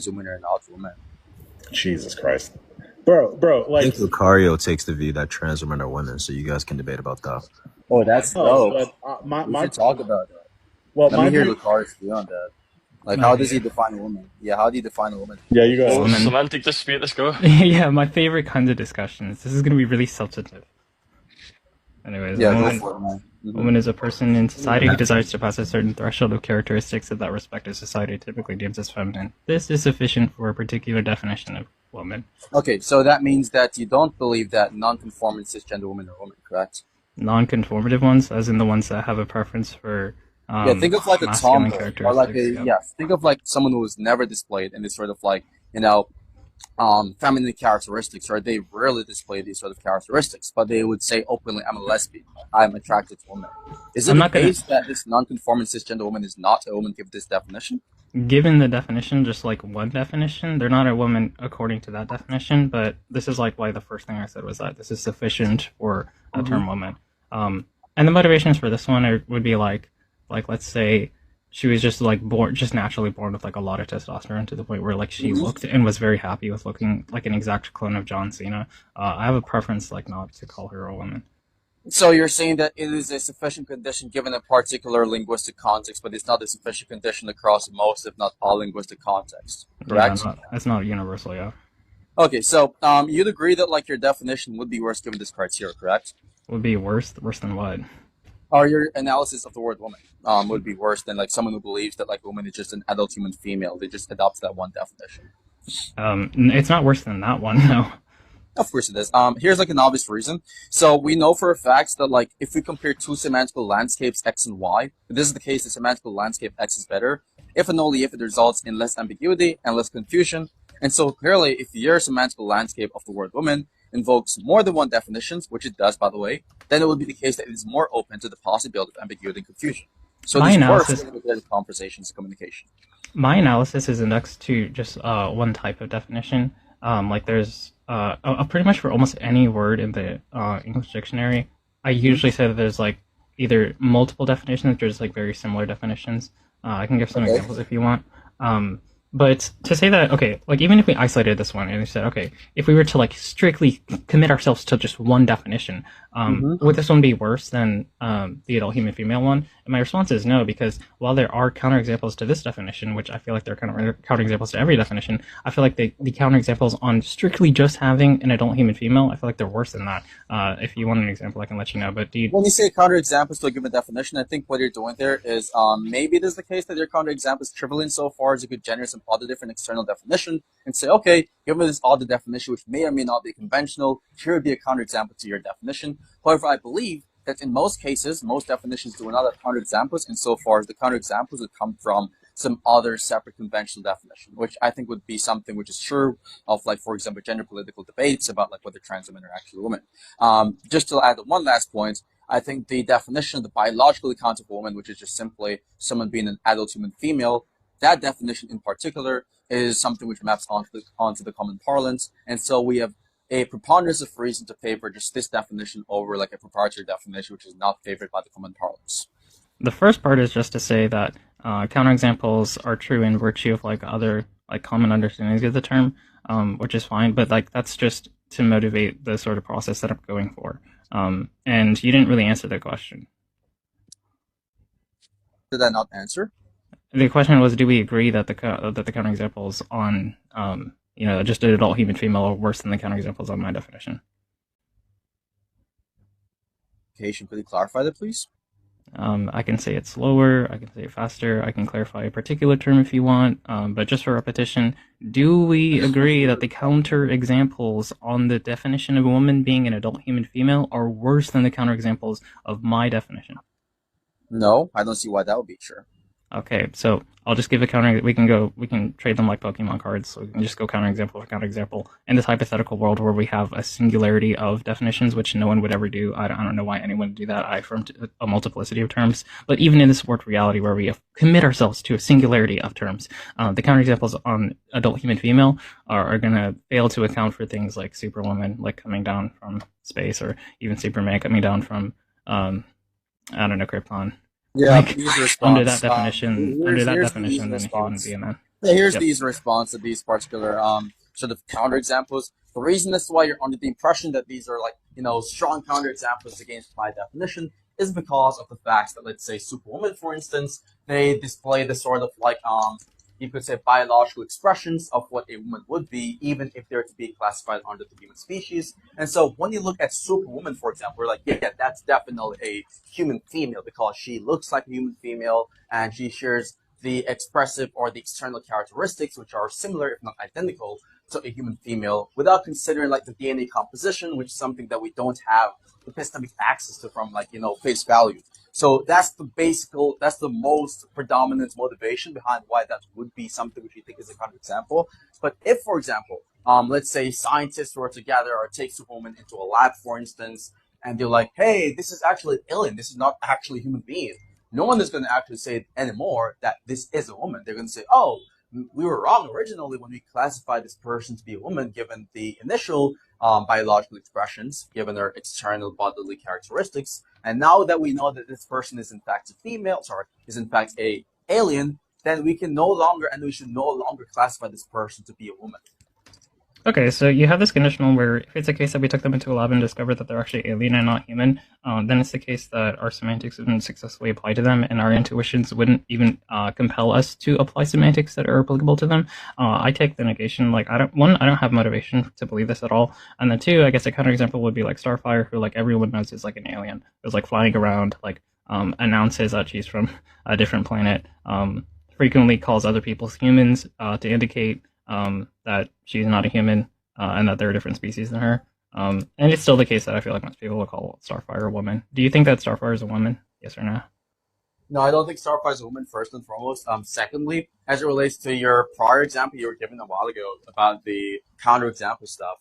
women are not women. Jesus Christ, bro, I think like, Lucario takes the view that trans women are women, so you guys can debate about that. Oh, that's no, dope. but We should talk about that. well, Let me my hear point. Lucari's view on that. Like, how does he Okay. define a woman? Yeah, how do you define a woman? Yeah, you go Oh, ahead. Woman. semantic dispute. Let's go. Yeah, my favorite kinds of discussions. This is going to be really substantive. Anyways, Yeah, go for it, man. a woman is a person in society who desires to pass a certain threshold of characteristics of that respective society typically deems as feminine. This is sufficient for a particular definition of woman. Okay, so that means that you don't believe that non-conforming cisgender women are women, correct? Non-conformative ones, as in the ones that have a preference for Yeah, think of like a masculine tomboy, or like characteristics. yeah, think of like someone who was never displayed in this sort of like, feminine characteristics, or they rarely display these sort of characteristics, but they would say openly, I'm a lesbian, I'm attracted to women. Is it I'm the not gonna. case that this non-conforming cisgender woman is not a woman given this definition? Given the definition, just like one definition, they're not a woman according to that definition, but this is like why the first thing I said was that this is sufficient for a term woman. And the motivations for this one would be like let's say she was just like born, just naturally born with like a lot of testosterone to the point where like she looked and was very happy with looking like an exact clone of John Cena. I have a preference like not to call her a woman. So you're saying that it is a sufficient condition given a particular linguistic context, but it's not a sufficient condition across most, if not all, linguistic contexts, correct? Yeah, that's not universal, yeah. Okay, so you'd agree that like your definition would be worse given this criteria, correct? Would be worse than what? Or your analysis of the word woman would be worse than like someone who believes that like woman is just an adult human female. They just adopt that one definition. It's not worse than that one, no. Of course it is. Here's like an obvious reason. So we know for a fact that like if we compare two semantical landscapes X and Y, if this is the case, the semantical landscape X is better, if and only if it results in less ambiguity and less confusion. And so clearly, if your semantical landscape of the word woman invokes more than one definitions, which it does, by the way, then it would be the case that it is more open to the possibility of ambiguity and confusion. So My this analysis- works with conversations and communication. My analysis is indexed to just one type of definition. Like there's pretty much for almost any word in the English dictionary, I usually say that there's like either multiple definitions or just like very similar definitions. I can give some examples if you want. But to say that, okay, like even if we isolated this one and we said, okay, if we were to like strictly commit ourselves to just one definition, would this one be worse than the adult human female one? And my response is no, because while there are counterexamples to this definition, which I feel like there are counterexamples to every definition, I feel like the counterexamples on strictly just having an adult human female, I feel like they're worse than that. If you want an example, I can let you know. But do you... When you say counterexamples to a given definition, I think what you're doing there is maybe it is the case that your counterexample is trivial insofar as you could generate some other different external definition and say, okay, given this other definition, which may or may not be conventional, here would be a counterexample to your definition. However, I believe that in most cases, most definitions do not have counterexamples insofar as the counterexamples would come from some other separate conventional definition, which I think would be something which is true of, like, for example, gender political debates about like whether trans women are actually women. Just to add one last point, I think the definition of the biologically counted woman, which is just simply someone being an adult human female, that definition in particular is something which maps onto the common parlance. And so we have a preponderance of reason to favor just this definition over like a proprietary definition, which is not favored by the common parlance. The first part is just to say that counterexamples are true in virtue of like other like common understandings of the term, which is fine, but like that's just to motivate the sort of process that I'm going for. And you didn't really answer the question. Did I not answer? The question was, do we agree that the counterexamples on just an adult human female are worse than the counterexamples on my definition? Okay, could you clarify that, please? I can say it slower, I can say it faster, I can clarify a particular term if you want, but just for repetition, do we agree that the counterexamples on the definition of a woman being an adult human female are worse than the counterexamples of my definition? No, I don't see why that would be true. Okay, so I'll just give a counter. We can trade them like Pokemon cards. So we can just go counterexample for counterexample. In this hypothetical world where we have a singularity of definitions, which no one would ever do, I don't know why anyone would do that. I affirm a multiplicity of terms. But even in this world reality where we commit ourselves to a singularity of terms, the counterexamples on adult human female are going to fail to account for things like superwoman, like coming down from space, or even Superman coming down from, I don't know, Krypton. Yeah, like, under that definition, then he wouldn't be a man. Yeah, here's Yep. the easy response to these particular sort of counterexamples. The reason as to why you're under the impression that these are like, strong counterexamples against my definition is because of the fact that, let's say, Superwoman, for instance, they display the sort of like you could say biological expressions of what a woman would be, even if they're to be classified under the human species. And so when you look at Superwoman, for example, we're like, yeah, that's definitely a human female because she looks like a human female and she shares the expressive or the external characteristics which are similar if not identical to a human female without considering like the DNA composition, which is something that we don't have epistemic access to from like face value. So that's the most predominant motivation behind why that would be something which we think is a counterexample. But if, for example, let's say scientists were to gather or take Superwoman into a lab, for instance, and they're like, hey, this is actually an alien. This is not actually a human being. No one is going to actually say anymore that this is a woman. They're going to say, oh, we were wrong originally when we classified this person to be a woman given the initial biological expressions, given their external bodily characteristics. And now that we know that this person is in fact a female, is in fact a alien, then we can no longer and we should no longer classify this person to be a woman. Okay, so you have this conditional where if it's a case that we took them into a lab and discovered that they're actually alien and not human, then it's the case that our semantics wouldn't successfully apply to them, and our intuitions wouldn't even compel us to apply semantics that are applicable to them. I take the negation, like I don't have motivation to believe this at all, and then two, I guess a counterexample would be like Starfire, who like everyone knows is like an alien, who's like flying around, like announces that she's from a different planet, frequently calls other people humans to indicate that she's not a human and that there are different species than her. And it's still the case that I feel like most people will call Starfire a woman. Do you think that Starfire is a woman? Yes or no? No, I don't think Starfire is a woman first and foremost. Secondly, as it relates to your prior example you were given a while ago about the counterexample stuff,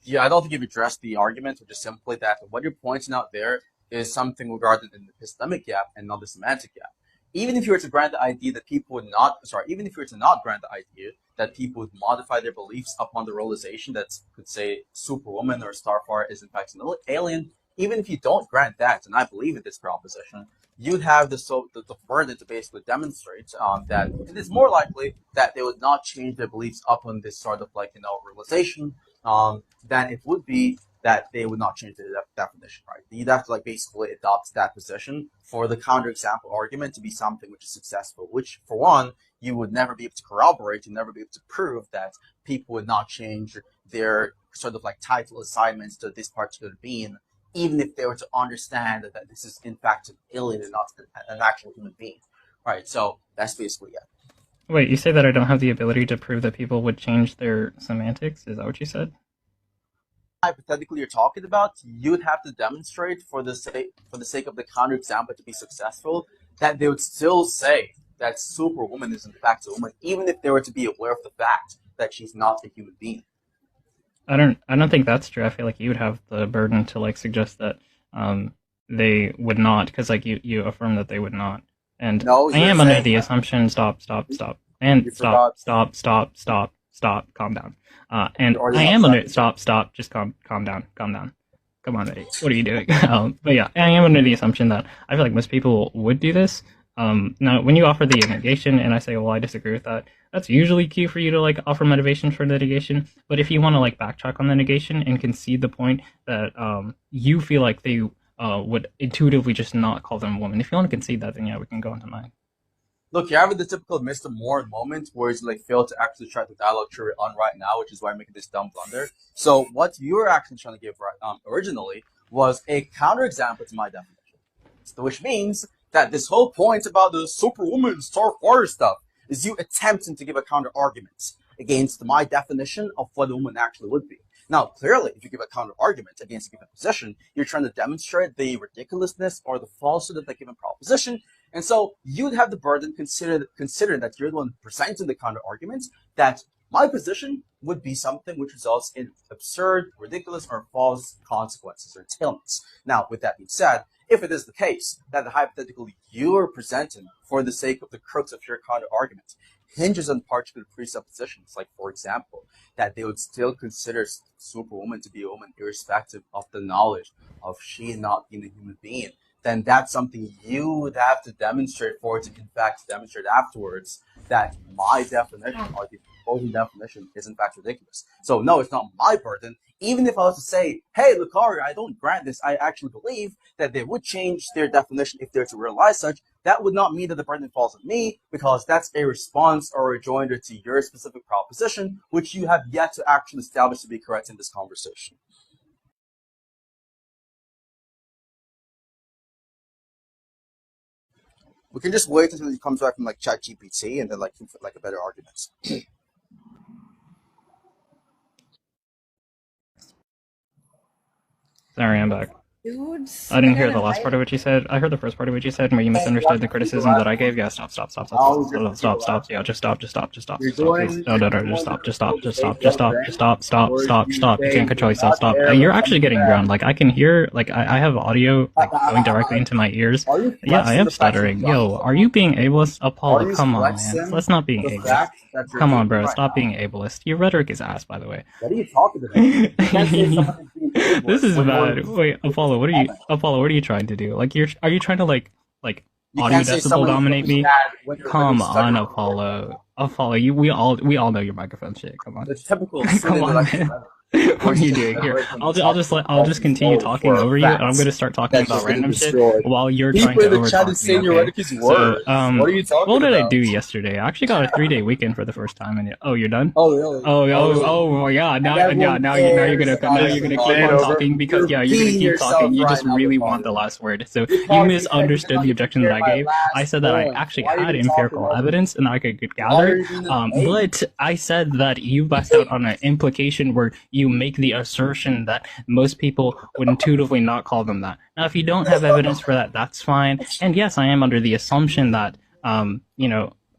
yeah, I don't think you've addressed the argument, which is simply that what you're pointing out there is something regarding an epistemic gap and not the semantic gap. Even if you were to grant the idea that people would not, sorry, even if you were to not grant the idea that people would modify their beliefs upon the realization that, could say, Superwoman or Starfire is in fact an alien, even if you don't grant that, and I believe in this proposition, you'd have the burden to basically demonstrate that it is more likely that they would not change their beliefs upon this sort of like realization than it would be that they would not change the definition, right? You'd have to like basically adopt that position for the counterexample argument to be something which is successful, which for one, you would never be able to corroborate, you'd never be able to prove that people would not change their sort of like title assignments to this particular being, even if they were to understand that this is in fact an alien and not an actual human being. Right, so that's basically it. Wait, you say that I don't have the ability to prove that people would change their semantics? Is that what you said? Hypothetically you're talking about, you'd have to demonstrate for the sake of the counterexample to be successful that they would still say that Superwoman is in fact a woman, even if they were to be aware of the fact that she's not a human being. I don't think that's true. I feel like you would have the burden to like suggest that they would not, because like you affirm that they would not. And No, I you're am under saying the that assumption. Stop, you and forgot. stop. Calm down. And You're already I off am under track. stop. Just calm down. Come on, Eddie. What are you doing? But yeah, I am under the assumption that I feel like most people would do this. Now, when you offer the negation, and I say, well, I disagree with that, that's usually key for you to like offer motivation for the negation. But if you want to like backtrack on the negation and concede the point that you feel like they would intuitively just not call them a woman, if you want to concede that, then yeah, we can go into mine. Look, you're having the typical Mr. Moore moment where he's like failed to actually try to dialogue through it on right now, which is why I'm making this dumb blunder. So what you were actually trying to give right originally was a counterexample to my definition. So, which means that this whole point about the Superwoman Starfire stuff is you attempting to give a counter argument against my definition of what a woman actually would be. Now, clearly, if you give a counter argument against a given position, you're trying to demonstrate the ridiculousness or the falsehood of that given proposition. And so you'd have the burden, considering that you're the one presenting the counter argument, that my position would be something which results in absurd, ridiculous, or false consequences or entailments. Now, with that being said, if it is the case that the hypothetical you're presenting for the sake of the crux of your counter argument hinges on particular presuppositions, like, for example, that they would still consider Superwoman to be a woman irrespective of the knowledge of she not being a human being, then that's something you would have to demonstrate for it to, in fact, demonstrate afterwards that my definition or the opposing definition is in fact ridiculous. So no, it's not my burden. Even if I was to say, hey, Lucario, I don't grant this, I actually believe that they would change their definition if they're to realize such, that would not mean that the burden falls on me, because that's a response or a rejoinder to your specific proposition, which you have yet to actually establish to be correct in this conversation. We can just wait until it comes back from like ChatGPT and then like a better argument. Sorry, I'm back. Dudes, I didn't hear the last part of what you said. I heard the first part of what you said, where you misunderstood the criticism that I gave. Yeah, stop. Yeah, just stop. Please. No, just stop. You can't control yourself. Stop. You're actually getting drowned. Like I can hear. Like I have audio like going directly into my ears. Yeah, I am stuttering. Yo, are you being ableist? Apollo, come on, man. Let's not being ableist. Come on, bro. Stop being ableist. Your rhetoric is ass, by the way. What are you talking about? This is bad. Wait, Apollo, what are you trying to do? Like are you trying to like audio decibel dominate me? Come on, Apollo. Apollo, we all know your microphone shit. Come on. The typical Come on, man. What are you doing here? I'll just continue talking over you, and I'm gonna start talking about random shit while you're trying to overtalk me. Okay? So, what are you talking what did about? I do yesterday? I actually got a 3-day weekend for the first time, and you're done. Oh, really? Oh, yeah. Now you're gonna keep on talking because you're gonna keep talking. You just really want the last word. So you misunderstood the objection that I gave. I said that I actually had empirical evidence and I could gather, but I said that you bust out on an implication where you make the assertion that most people would intuitively not call them that. Now, if you don't have evidence for that, that's fine. And yes, I am under the assumption that,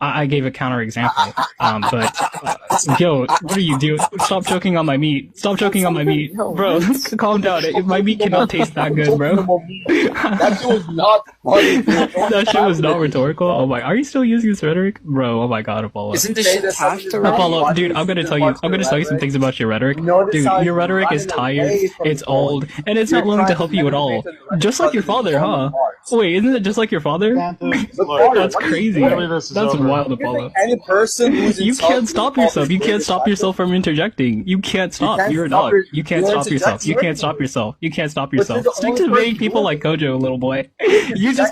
I gave a counterexample. Yo, what are you doing? Stop choking on my meat. Bro, calm down. My meat cannot taste that good, bro. That shit was not funny. That shit was not rhetorical? Oh my, are you still using this rhetoric? Bro, oh my god, Apollo. Isn't this taft already? Apollo, dude, I'm gonna tell you some things about your rhetoric. Dude, your rhetoric is tired, it's old, and it's not willing to help you at all. Just like your father, huh? Wait, isn't it just like your father? That's crazy. That's wild, Apollo. Any person who's You can't stop yourself. You can't stop yourself from interjecting. You can't stop. You're a dog. You can't stop yourself. You can't stop yourself. You can't stop yourself. Stick to vague people like Kojo, little boy. You guys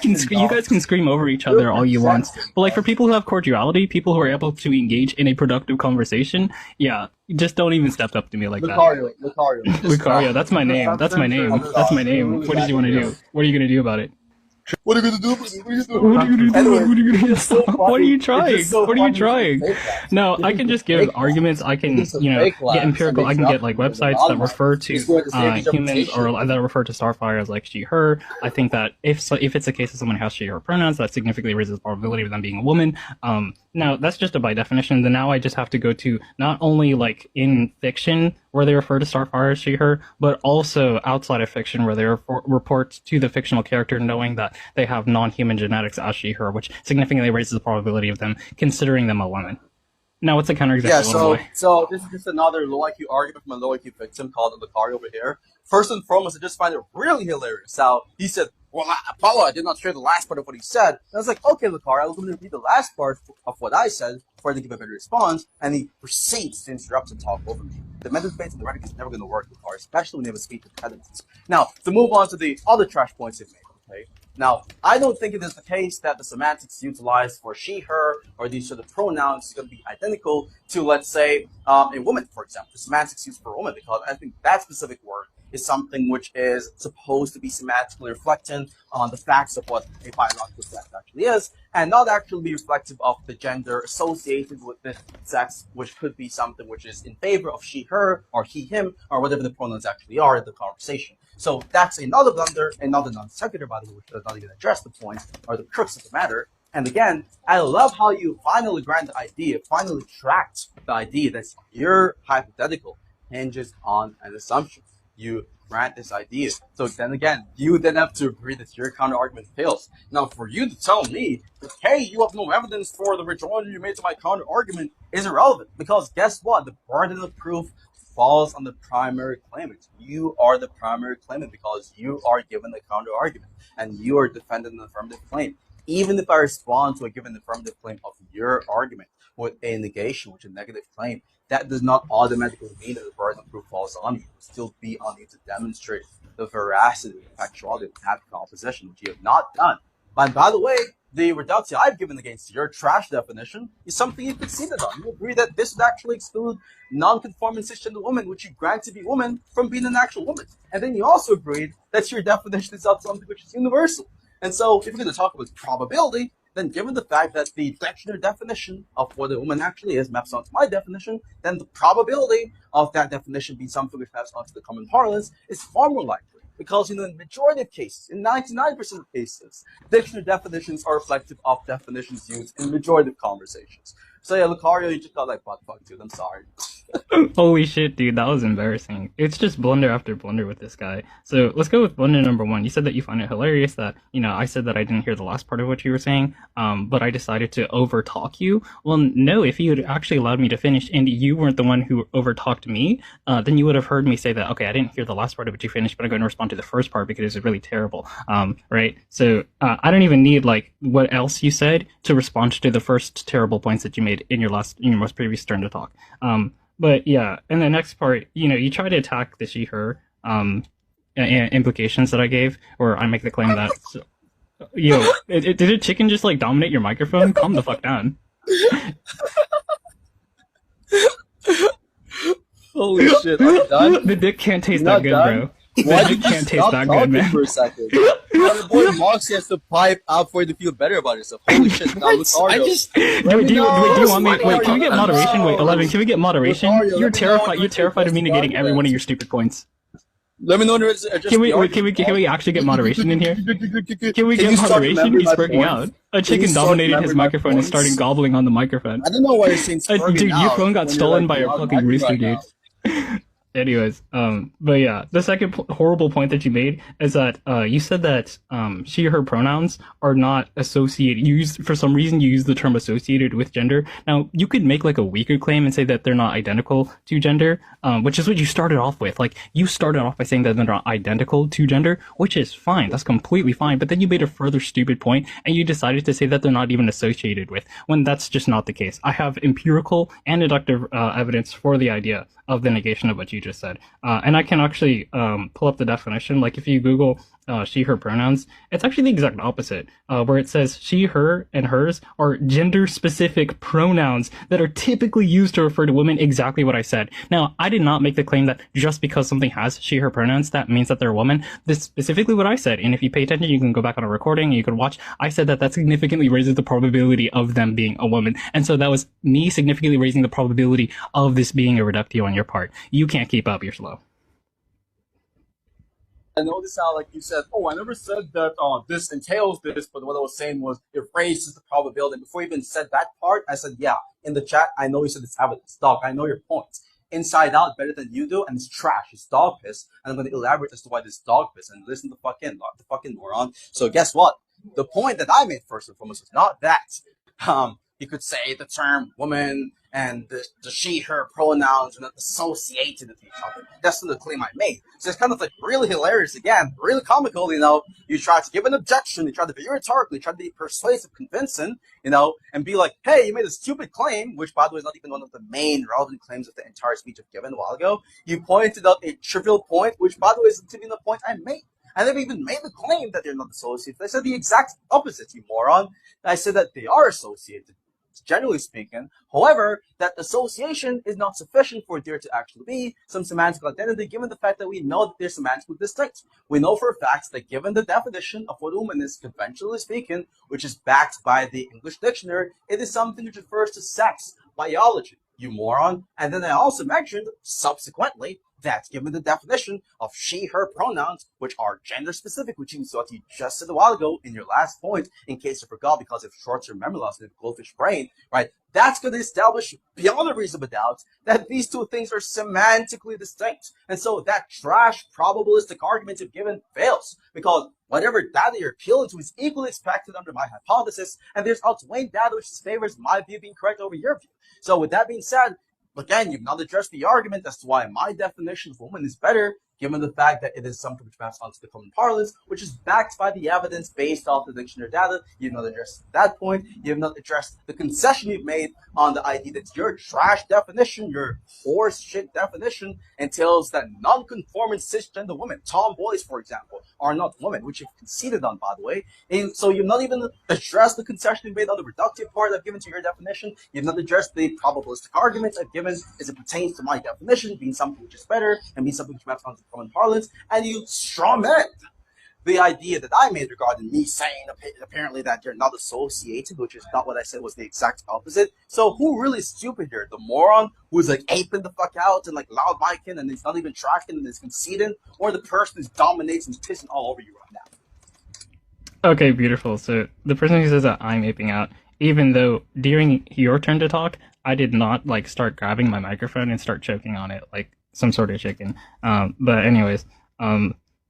can scream over each other all you want. But like for people who have cordiality, people who are able to engage in a productive conversation, yeah, just don't even step up to me like that. Lucario, that's my name. That's my name. What did you want to do? What are you gonna do about it? What are you gonna do? What are you trying? No, I can just give arguments. I can, get empirical. I can get like websites that refer to humans or that refer to Starfire as like she, her. I think that if it's a case of someone who has she, her pronouns, that significantly raises the probability of them being a woman. Now that's just by definition. Then now I just have to go to not only like in fiction where they refer to Starfire as she, her, but also outside of fiction where they report to the fictional character knowing that they have non-human genetics as she, her, which significantly raises the probability of them considering them a woman. Now, what's a counterexample? Yeah, so this is just another low IQ argument from a low IQ victim called Lucario over here. First and foremost, I just find it really hilarious how he said, well, Apollo, I did not share the last part of what he said. And I was like, okay, Lucario, I was going to repeat the last part of what I said before I can give a better response, and he proceeds to interrupt and talk over me. The mental space and the rhetoric is never going to work, Lucario, especially when you have a speech impediment. Now, to move on to the other trash points you've made, okay? Now, I don't think it is the case that the semantics utilized for she, her, or these sort of pronouns is going to be identical to, let's say, a woman, for example. The semantics used for a woman, because I think that specific word is something which is supposed to be semantically reflecting on the facts of what a biological sex actually is, and not actually be reflective of the gender associated with this sex, which could be something which is in favor of she, her, or he, him, or whatever the pronouns actually are in the conversation. So that's another blunder, another non sequitur, by the way, which does not even address the point or the crux of the matter. And again, I love how you finally grant the idea, finally tracked the idea that your hypothetical hinges on an assumption. You grant this idea. So then again, you then have to agree that your counter argument fails. Now, for you to tell me that, hey, you have no evidence for the rejoinder you made to my counter argument is irrelevant, because guess what? The burden of proof falls on the primary claimant. You are the primary claimant because you are given the counter argument and you are defending an affirmative claim. Even if I respond to a given affirmative claim of your argument with a negation, which is a negative claim, that does not automatically mean that the burden of proof falls on you. It will still be on you to demonstrate the veracity and factuality of that composition, which you have not done. And by the way, the reduction I've given against your trash definition is something you conceded on. You agree that this would actually exclude non-conforming cisgender women, which you grant to be women, from being an actual woman. And then you also agreed that your definition is not something which is universal. And so, if you're going to talk about probability, then given the fact that the dictionary definition of what a woman actually is maps onto my definition, then the probability of that definition being something which maps onto the common parlance is far more likely. Because, in the majority of cases, in 99% of cases, dictionary definitions are reflective of definitions used in the majority of conversations. So yeah, Lucario, you just got like butt fucked, dude. I'm sorry. Holy shit, dude, that was embarrassing. It's just blunder after blunder with this guy. So let's go with blunder number one. You said that you find it hilarious that, I said that I didn't hear the last part of what you were saying, but I decided to overtalk you. Well, no, if you had actually allowed me to finish and you weren't the one who overtalked me, then you would have heard me say that, okay, I didn't hear the last part of what you finished, but I'm going to respond to the first part because it was really terrible. Right? So I don't even need like what else you said to respond to the first terrible points that you made in your most previous turn to talk. But yeah, and the next part, you try to attack the she/her implications that I gave, or I make the claim that, did a chicken just like dominate your microphone? Calm the fuck down. Holy shit, are you done? The dick can't taste You're that good, done? bro. Why The did dick you can't taste stop that good, talking man. for a second? Your boy Moxie has to pipe out for you to feel better about yourself. Holy shit, now Lucario. I just Do you want me? Wait, can we get moderation? Wait, 11, Lucario, can we get moderation? Lucario, You're let me know terrified. when You're terrified of me you're negating every one of arguments. your stupid points. Let me know when it's just Can we actually get moderation in here? Can we get you start moderation? remembering He's my freaking points? out. A Can you chicken start dominated his remembering my microphone and started points? gobbling on the microphone. I don't know why you're saying Dude, your phone got stolen by a fucking rooster, dude. Anyways, but yeah, the second horrible point that you made is that you said that she/her pronouns are not associated. For some reason you use the term associated with gender. Now you could make like a weaker claim and say that they're not identical to gender, which is what you started off with. Like you started off by saying that they're not identical to gender, which is fine. That's completely fine. But then you made a further stupid point and you decided to say that they're not even associated with, when that's just not the case. I have empirical and deductive evidence for the idea of the negation of what you just said. And I can actually pull up the definition. Like if you Google she/her pronouns, it's actually the exact opposite, where it says she, her, and hers are gender-specific pronouns that are typically used to refer to women, exactly what I said. Now, I did not make the claim that just because something has she, her pronouns, that means that they're a woman. This is specifically what I said, and if you pay attention, you can go back on a recording, and you can watch. I said that significantly raises the probability of them being a woman, and so that was me significantly raising the probability of this being a reductio on your part. You can't keep up, you're slow. I know this sound like you said, I never said that this entails this, but what I was saying was it raises the probability. And before you even said that part, I said, yeah, in the chat, I know you said it's evidence. Dog, I know your points. Inside out better than you do, and it's trash. It's dog piss. And I'm going to elaborate as to why this dog piss. And listen to the fucking moron. So guess what? The point that I made first and foremost was not that. You could say the term woman and the she, her pronouns are not associated with each other. That's not the claim I made. So it's kind of like really hilarious again, really comical, You try to give an objection, you try to be rhetorical, you try to be persuasive, convincing, and be like, hey, you made a stupid claim, which by the way is not even one of the main relevant claims of the entire speech I've given a while ago. You pointed out a trivial point, which by the way isn't even the point I made. I never even made the claim that they're not associated. I said the exact opposite, you moron. I said that they are associated, generally speaking. However, that association is not sufficient for there to actually be some semantic identity, given the fact that we know that they're semantically distinct. We know for a fact that given the definition of what a woman is, conventionally speaking, which is backed by the English dictionary, it is something which refers to sex, biology, you moron. And then I also mentioned, subsequently, that given the definition of she, her pronouns, which are gender specific, which is what you just said a while ago in your last point, in case you forgot because of short-term memory loss and goldfish brain, right? That's going to establish beyond a reasonable doubt that these two things are semantically distinct. And so that trash probabilistic argument you've given fails, because whatever data you're appealing to is equally expected under my hypothesis, and there's outweighing data which favors my view being correct over your view. So with that being said, again, you've not addressed the argument as to why my definition of woman is better, given the fact that it is something which maps onto the common parlance, which is backed by the evidence based off the dictionary data. You've not addressed that point. You have not addressed the concession you've made on the idea that your trash definition, your horse shit definition, entails that non-conforming cisgender women, tomboys, for example, are not women, which you've conceded on, by the way. And so you've not even addressed the concession you made on the reductive part I've given to your definition. You've not addressed the probabilistic arguments I've given as it pertains to my definition, being something which is better and being something which maps onto common parlance, and you strawman the idea that I made regarding me saying apparently that you're not associated, which is not what I said, was the exact opposite. So who really is stupid here? The moron who's like aping the fuck out and like loud micing and is not even tracking and is conceding, or the person who's dominates and is pissing all over you right now? Okay, beautiful. So the person who says that I'm aping out, even though during your turn to talk, I did not like start grabbing my microphone and start choking on it like some sort of chicken. But anyways,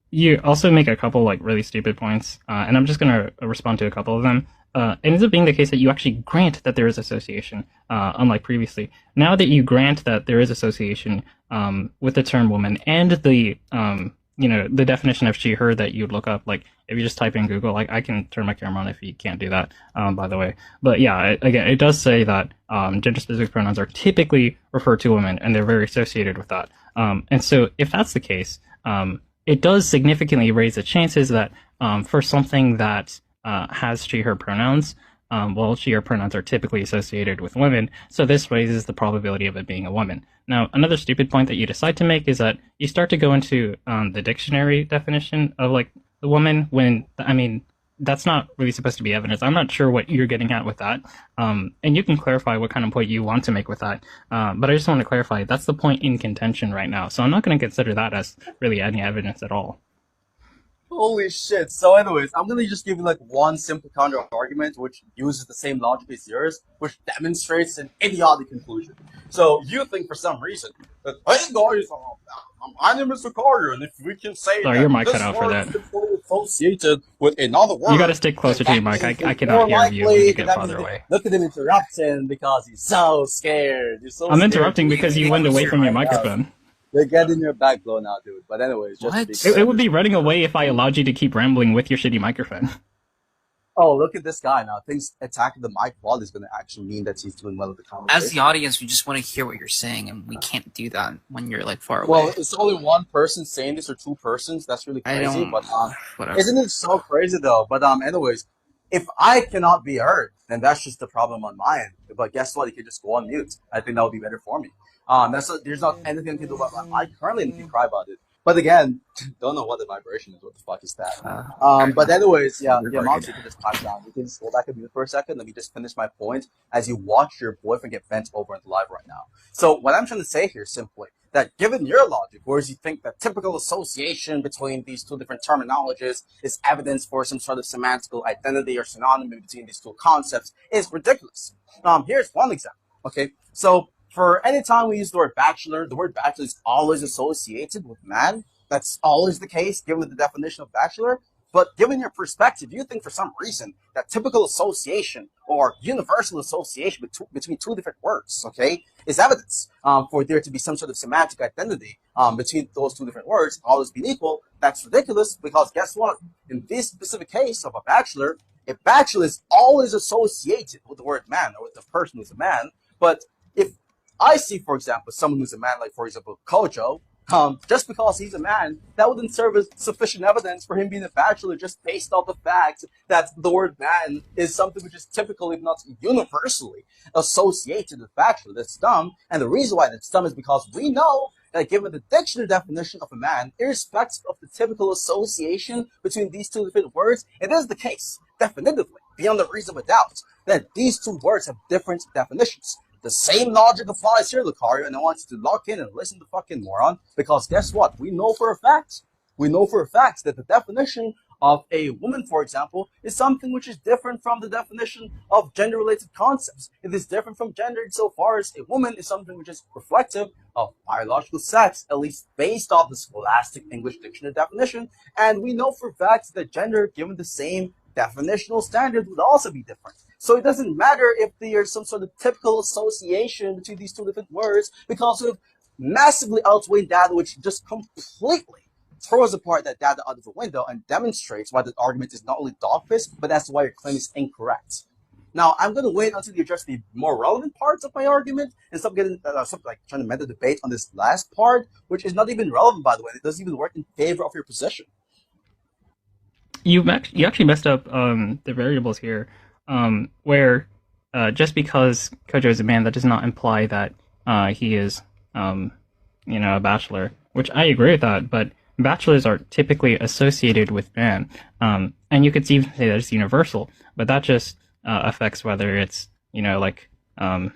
you also make a couple like really stupid points, and I'm just gonna respond to a couple of them. It ends up being the case that you actually grant that there is association, unlike previously. Now that you grant that there is association with the term woman and the the definition of she/her that you'd look up, like if you just type in Google, like I can turn my camera on if you can't do that, by the way. But yeah, again, it does say that gender-specific pronouns are typically referred to women, and they're very associated with that. And so if that's the case, it does significantly raise the chances that for something that has she/her pronouns, she/her pronouns are typically associated with women, so this raises the probability of it being a woman. Now, another stupid point that you decide to make is that you start to go into the dictionary definition of like the woman when, I mean, that's not really supposed to be evidence. I'm not sure what you're getting at with that. And you can clarify what kind of point you want to make with that. But I just want to clarify, that's the point in contention right now. So I'm not going to consider that as really any evidence at all. Holy shit. So anyways, I'm going to just give you like one simple counter argument which uses the same logic as yours, which demonstrates an idiotic conclusion. So you think for some reason that, hey guys, my name is Lucario, and if we can say Sorry, that your mic this cut out for word that. is associated with another word, You got to stick closer to your mic. I cannot hear you when you get farther away. Look at him interrupting because he's so scared. You're so I'm scared. interrupting because you went away from your microphone. You're getting your back blown out, dude. But anyways, just to be clear. It would be running away if I allowed you to keep rambling with your shitty microphone. Oh, look at this guy now. Thinks attacking the mic wall is going to actually mean that he's doing well at the conversation. As the audience, we just want to hear what you're saying, and we can't do that when you're like far away. Well, it's only one person saying this or two persons. That's really crazy. But whatever. Isn't it so crazy though? But anyways, if I cannot be heard, then that's just the problem on my end. But guess what? You can just go on mute. I think that would be better for me. There's not anything I can do about my mic currently, and you can cry about it. But again, don't know what the vibration is. What the fuck is that? But anyways, Monty, you can just pipe down. You can just go back and mute for a second. Let me just finish my point as you watch your boyfriend get bent over into live right now. So what I'm trying to say here is simply that given your logic, whereas you think that typical association between these two different terminologies is evidence for some sort of semantical identity or synonym between these two concepts, is ridiculous. Here's one example. Okay, so for any time we use the word bachelor is always associated with man. That's always the case, given the definition of bachelor. But given your perspective, you think for some reason that typical association or universal association between two different words, okay, is evidence for there to be some sort of semantic identity between those two different words, always being equal. That's ridiculous because guess what? In this specific case of a bachelor is always associated with the word man or with the person who's a man. But if I see, for example, someone who's a man, like, for example, Kojo, just because he's a man, that wouldn't serve as sufficient evidence for him being a bachelor just based off the fact that the word man is something which is typically, if not universally, associated with bachelor. That's dumb. And the reason why that's dumb is because we know that given the dictionary definition of a man, irrespective of the typical association between these two different words, it is the case, definitively, beyond the reason of a doubt, that these two words have different definitions. The same logic applies here, Lucario, and I want you to lock in and listen to fucking moron, because guess what? We know for a fact that the definition of a woman, for example, is something which is different from the definition of gender-related concepts. It is different from gender insofar as a woman is something which is reflective of biological sex, at least based off the scholastic English dictionary definition, and we know for a fact that gender, given the same definitional standard, would also be different. So it doesn't matter if there's some sort of typical association between these two different words, because of massively outweighing data which just completely throws apart that data out of the window and demonstrates why the argument is not only dogfish, but that's why your claim is incorrect. Now, I'm going to wait until you address the more relevant parts of my argument and stop getting trying to meta debate on this last part, which is not even relevant, by the way. It doesn't even work in favor of your position. You actually messed up the variables here, where just because Kojo is a man, that does not imply that he is a bachelor. Which I agree with that, but bachelors are typically associated with man, and you could even say that it's universal, but that just affects whether it's a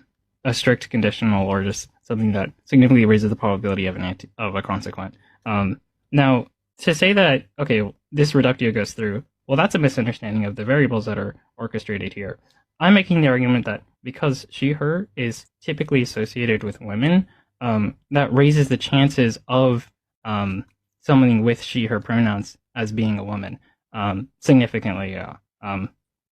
strict conditional or just something that significantly raises the probability of a consequent. Now, to say that this reductio goes through, well, that's a misunderstanding of the variables that are orchestrated here. I'm making the argument that because she/her is typically associated with women, that raises the chances of someone with she/her pronouns as being a woman significantly.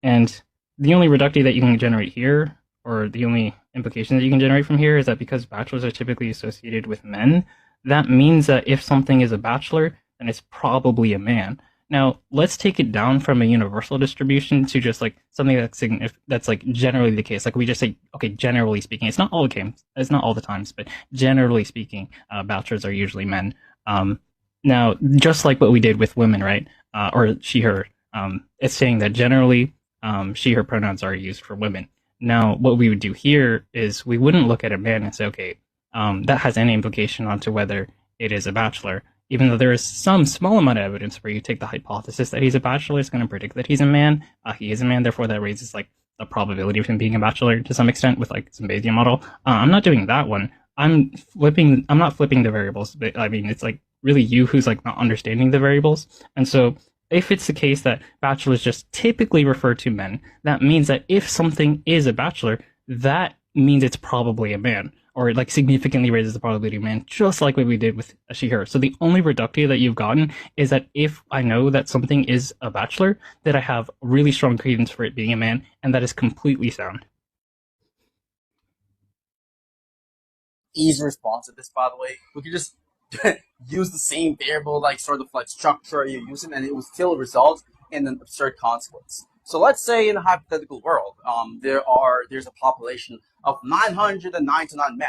And the only reductio that you can generate here, or the only implication that you can generate from here, is that because bachelors are typically associated with men, that means that if something is a bachelor, then it's probably a man. Now, let's take it down from a universal distribution to just something that's generally the case. We just say, generally speaking, it's not all the times, but generally speaking, bachelors are usually men. Now, just like what we did with women, right? Or she/her, it's saying that generally she/her pronouns are used for women. Now, what we would do here is we wouldn't look at a man and say, that has any implication onto whether it is a bachelor, even though there is some small amount of evidence where you take the hypothesis that he's a bachelor, it's going to predict that he's a man. He is a man, therefore that raises the probability of him being a bachelor to some extent with some Bayesian model. I'm not doing that one. I'm not flipping the variables, but I mean, it's really you who's not understanding the variables. And so if it's the case that bachelors just typically refer to men, that means that if something is a bachelor, that means it's probably a man, or it significantly raises the probability of man, just like what we did with she/her. So the only reductio that you've gotten is that if I know that something is a bachelor, that I have really strong credence for it being a man, and that is completely sound. Easy response to this, by the way. We could just use the same variable, structure you're using, and it will still result in an absurd consequence. So let's say in a hypothetical world, there's a population of 999 men,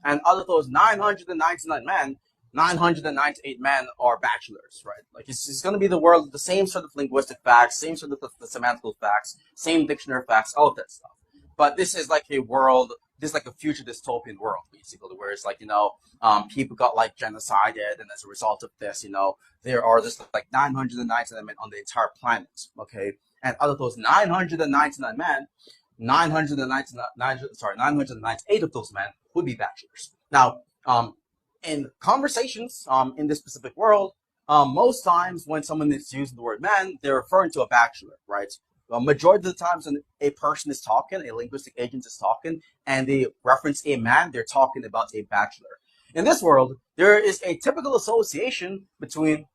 and out of those 999 men, 998 men are bachelors, right? It's going to be the world, the same sort of linguistic facts, same sort of the semantical facts, same dictionary facts, all of that stuff. But this is a world. This is a future dystopian world, basically, where it's people got genocided, and as a result of this, there are just 999 men on the entire planet. Okay, and out of those 999 men, 998 of those men would be bachelors. Now, in conversations in this specific world, most times when someone is using the word man, they're referring to a bachelor, right? Majority of the times when a person is talking, a linguistic agent is talking, and they reference a man, they're talking about a bachelor. In this world, there is a typical association between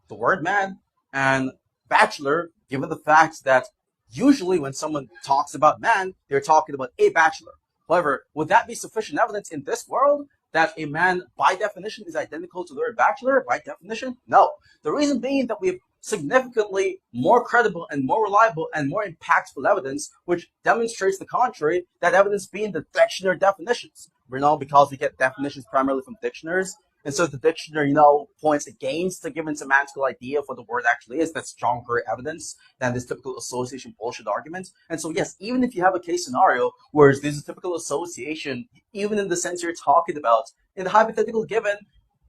the word man and bachelor, given the fact that usually when someone talks about man, they're talking about a bachelor. However, would that be sufficient evidence in this world that a man, by definition, is identical to the word bachelor? By definition, no. The reason being that we have significantly more credible and more reliable and more impactful evidence, which demonstrates the contrary, that evidence being the dictionary definitions. Because we get definitions primarily from dictionaries, and so the dictionary, points against the given semantical idea of what the word actually is. That's stronger evidence than this typical association bullshit argument. And so, yes, even if you have a case scenario where this is a typical association, even in the sense you're talking about, in the hypothetical given,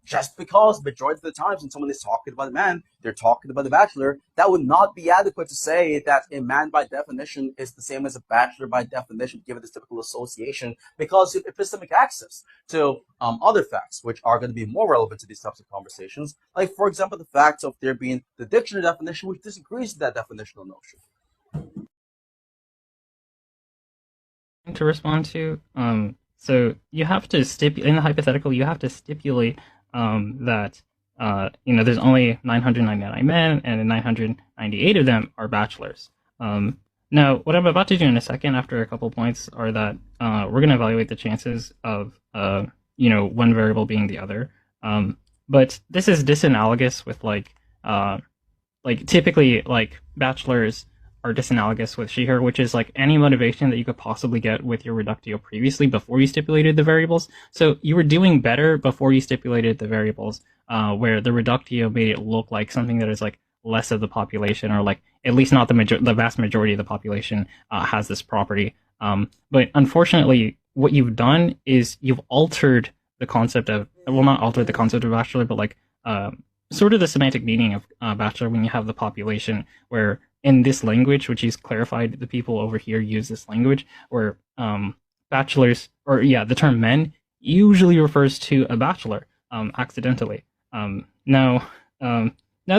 just because majority of the times when someone is talking about a man, they're talking about a bachelor, that would not be adequate to say that a man by definition is the same as a bachelor by definition, given this typical association, because you have epistemic access to other facts, which are going to be more relevant to these types of conversations. Like, for example, the fact of there being the dictionary definition, which disagrees with that definitional notion. To respond to, so you have to stipulate, in the hypothetical, you have to stipulate that there's only 999 men and 998 of them are bachelors. Now, what I'm about to do in a second, after a couple points, are that we're going to evaluate the chances of one variable being the other. But this is disanalogous with typically like bachelors are disanalogous with she her, which is like any motivation that you could possibly get with your reductio previously before you stipulated the variables. So you were doing better before you stipulated the variables, where the reductio made it look like something that is like less of the population, or like at least not the vast majority of the population has this property. But unfortunately, what you've done is you've altered the concept of, well, not altered the concept of bachelor, but like sort of the semantic meaning of bachelor when you have the population, where in this language, which he's clarified, the people over here use this language where bachelors, or yeah, the term men usually refers to a bachelor accidentally. Now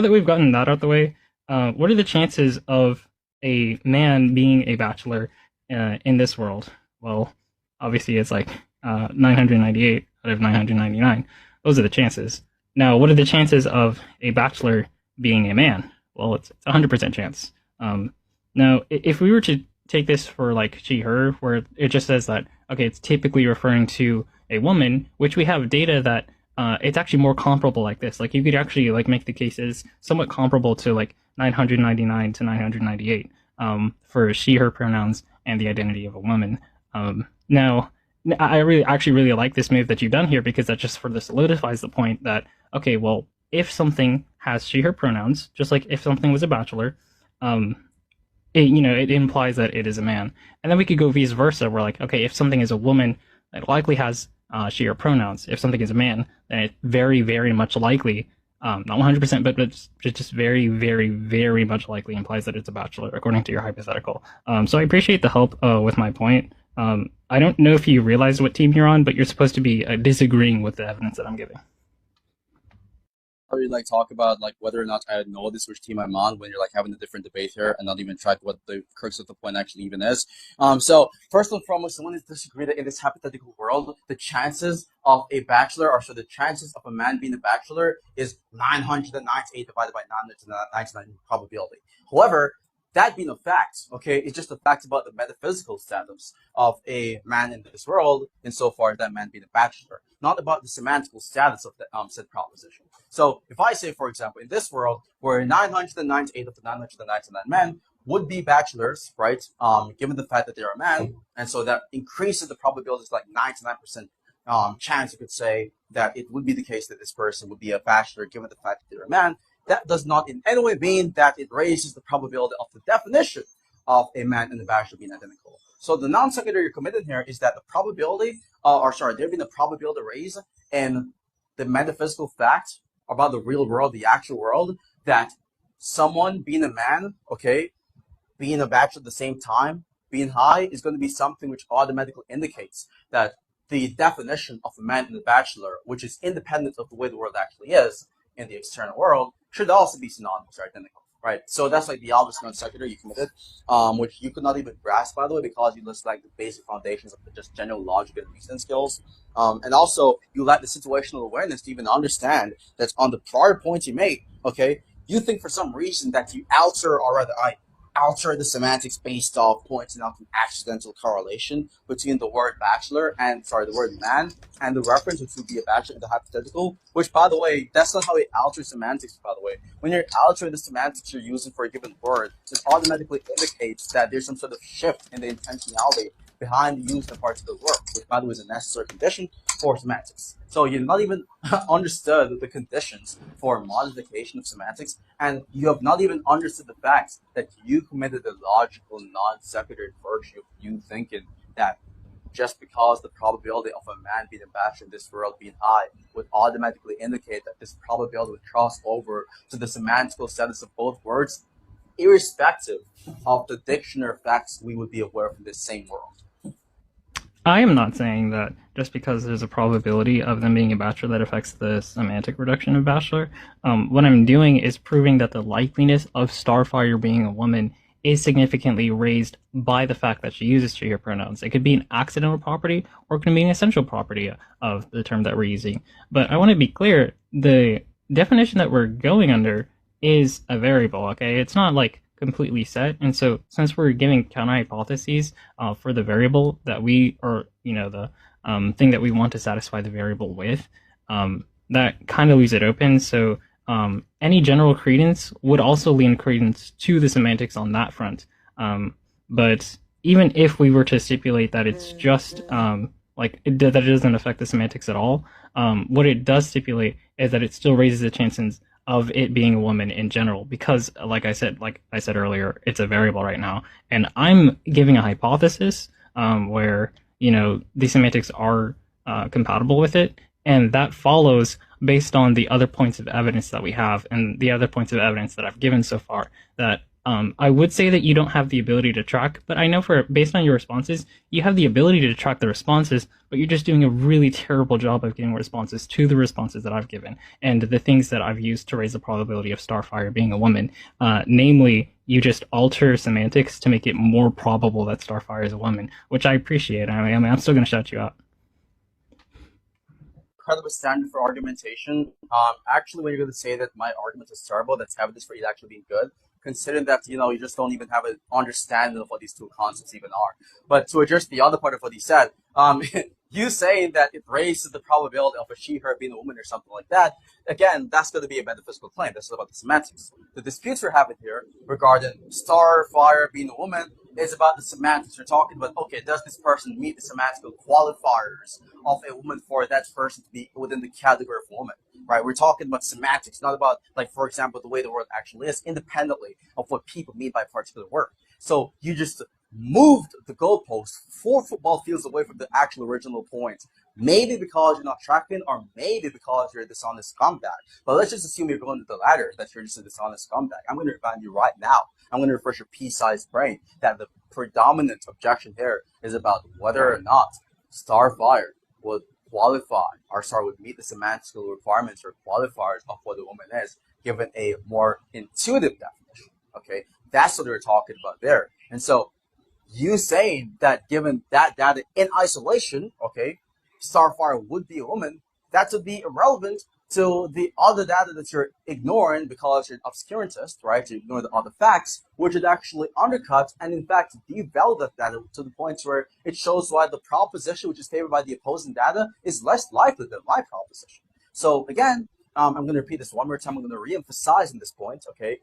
that we've gotten that out of the way, what are the chances of a man being a bachelor in this world? Well, obviously it's like 998 out of 999. Those are the chances. Now, what are the chances of a bachelor being a man? Well, it's 100% chance. Now, if we were to take this for like she, her, where it just says that, okay, it's typically referring to a woman, which we have data that it's actually more comparable like this. Like you could actually like make the cases somewhat comparable to like 999 to 998 for she, her pronouns and the identity of a woman. Now, I really like this move that you've done here, because that just further solidifies the point that, okay, well, if something has she, her pronouns, just like if something was a bachelor, it implies that it is a man. And then we could go vice versa, where like, okay, if something is a woman, it likely has she, her pronouns. If something is a man, then it very, very much likely, not 100%, but it's just very, very, very much likely implies that it's a bachelor, according to your hypothetical. So I appreciate the help with my point. I don't know if you realize what team you're on, but you're supposed to be disagreeing with the evidence that I'm giving. Or you like talk about like whether or not I know this which team I'm on when you're like having a different debate here and not even track what the crux of the point actually even is. So first and foremost, someone is disagree that in this hypothetical world, the chances of a bachelor, or so the chances of a man being a bachelor is 998 divided by 999 probability. However, that being a fact, okay, it's just a fact about the metaphysical status of a man in this world, insofar as that man being a bachelor, not about the semantical status of the said proposition. So if I say, for example, in this world, where 998 of the 999 men would be bachelors, right, given the fact that they're a man, and so that increases the probability to like 99% chance, you could say, that it would be the case that this person would be a bachelor given the fact that they're a man. That does not in any way mean that it raises the probability of the definition of a man and a bachelor being identical. So the non sequitur you're committing here is that the probability, there being a probability raised in the metaphysical fact about the real world, the actual world, that someone being a man, okay, being a bachelor at the same time, being high, is going to be something which automatically indicates that the definition of a man and a bachelor, which is independent of the way the world actually is in the external world, should also be synonymous or identical, right? So that's like the obvious non sequitur you committed, which you could not even grasp, by the way, because you list like the basic foundations of the just general logic and reasoning skills. And also, you lack the situational awareness to even understand that on the prior points you made, okay, you think for some reason that you alter, or rather, I alter the semantics based off pointing out an accidental correlation between the word bachelor and, the word man, and the reference, which would be a bachelor in the hypothetical, which, by the way, that's not how it alters semantics, by the way. When you're altering the semantics you're using for a given word, it automatically indicates that there's some sort of shift in the intentionality behind the use of parts of the word, which, by the way, is a necessary condition for semantics. So you've not even understood the conditions for modification of semantics, and you have not even understood the fact that you committed the logical non sequitur virtue of you thinking that just because the probability of a man being a bachelor in this world being high would automatically indicate that this probability would cross over to the semantical status of both words, irrespective of the dictionary facts we would be aware of in this same world. I am not saying that just because there's a probability of them being a bachelor that affects the semantic reduction of bachelor. What I'm doing is proving that the likeliness of Starfire being a woman is significantly raised by the fact that she uses she, her pronouns. It could be an accidental property, or it can be an essential property of the term that we're using. But I want to be clear, the definition that we're going under is a variable, okay? It's not like completely set. And so since we're giving counter hypotheses for the variable that we, or the thing that we want to satisfy the variable with, that kind of leaves it open. So any general credence would also lend credence to the semantics on that front. But even if we were to stipulate that it's just that it doesn't affect the semantics at all, what it does stipulate is that it still raises the chances of it being a woman in general, because like I said earlier, it's a variable right now, and I'm giving a hypothesis where the semantics are compatible with it, and that follows based on the other points of evidence that we have and the other points of evidence that I've given so far, that I would say that you don't have the ability to track, but I know based on your responses, you have the ability to track the responses, but you're just doing a really terrible job of getting responses to the responses that I've given and the things that I've used to raise the probability of Starfire being a woman. Namely, you just alter semantics to make it more probable that Starfire is a woman, which I appreciate. I mean, I'm still going to shout you out. Incredible standard for argumentation. Actually, when you're going to say that my argument is terrible, that's evidence for it actually being good, considering that you just don't even have an understanding of what these two concepts even are. But to address the other part of what he said, you saying that it raises the probability of a she/her being a woman or something like that, again, that's going to be a metaphysical claim. That's about the semantics. The disputes we're having here regarding Starfire being a woman is about the semantics. We're talking about, okay, does this person meet the semantical qualifiers of a woman for that person to be within the category of woman, right? We're talking about semantics, not about, like, for example, the way the word actually is, independently of what people mean by a particular word. So you just moved the goalpost 4 football fields away from the actual original point. Maybe because you're not tracking, or maybe because you're a dishonest scumbag. But let's just assume you're going to the latter, that you're just a dishonest scumbag. I'm going to remind you right now, I'm going to refresh your pea-sized brain, that the predominant objection here is about whether or not Starfire would qualify, or would meet the semantical requirements or qualifiers of what a woman is, given a more intuitive definition. Okay, that's what we're talking about there. And so, you saying that given that data in isolation, okay, Starfire would be a woman, that would be irrelevant to the other data that you're ignoring because you're an obscurantist, right? You ignore the other facts, which would actually undercut and, in fact, devalue that data to the point where it shows why the proposition which is favored by the opposing data is less likely than my proposition. So, again, I'm going to repeat this one more time. I'm going to re-emphasize in this point, okay?